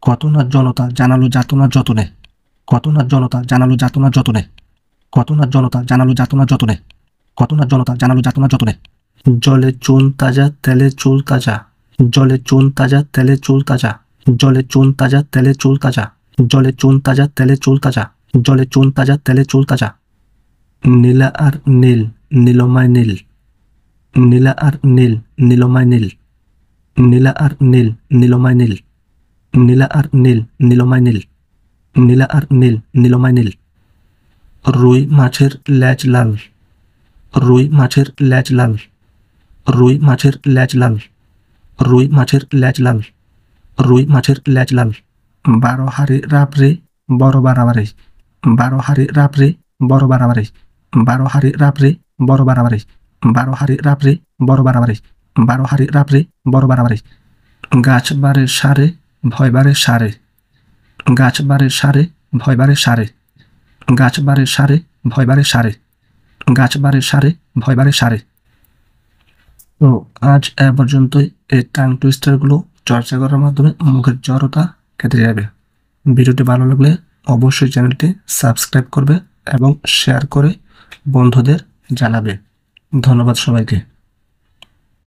কত না জনতা জানালো যাতনা যতনে, কত না জনতা জানালো যাতনা যতনে, কত না জনতা জানালো যাতনা যতনে, কত না জনতা জানালো যাতনা যতনে। জলে চুন তাজা তেলে চুল তাজা, জলে চুন তাজা তেলে চুল তাজা, জলে চুন তাজা তেলে চুল তাজা, জলে চুন তাজা তেলে চুল তাজা, জলে চুন তাজা তেলে চুল তাজা। নীলা আর নীল নীলমায় নীল, নীলা আর নীল নীলমায় নীল, নীলা আর নীল নীলমায় নীল, নীলা আর নীল নীলমায় নীল, নীলা আর নীল নীলমায় নীল। রুই মাছের ল্যাজ লাল, রুই মাছের ল্যাজ লাল, রুই মাছের ল্যাজ লাল, রুই মাছের ল্যাজ লাল, রুই মাছের ল্যাজ লাল। 12 হাড়ি রাবড়ি বড় বাড়াবাড়ি, 12 হাড়ি রাবড়ি বড় বাড়াবাড়ি, 12 হাড়ি রাবড়ি বড় বাড়াবাড়ি, 12 হাড়ি রাবড়ি বড় বাড়াবাড়ি, 12 হাড়ি রাবড়ি বড় বাড়াবাড়ি। গাছ বাড়ের সারে ভয় বাড়ে সারে, গাছ বাড়ের সারে ভয় বাড়ে সারে, গাছ বাড়ের সারে ভয় বাড়ে সারে, গাছ বাড়ের সারে ভয় বাড়ে সারে। তো আজ এ পর্যন্তই। এই টাং টুইস্টারগুলো চর্চা করার মাধ্যমে মুখের জড়তা কেটে যাবে। ভিডিওটি ভালো লাগলে অবশ্যই চ্যানেলটি সাবস্ক্রাইব করবে এবং শেয়ার করে বন্ধুদের জানাবে। ধন্যবাদ সবাইকে।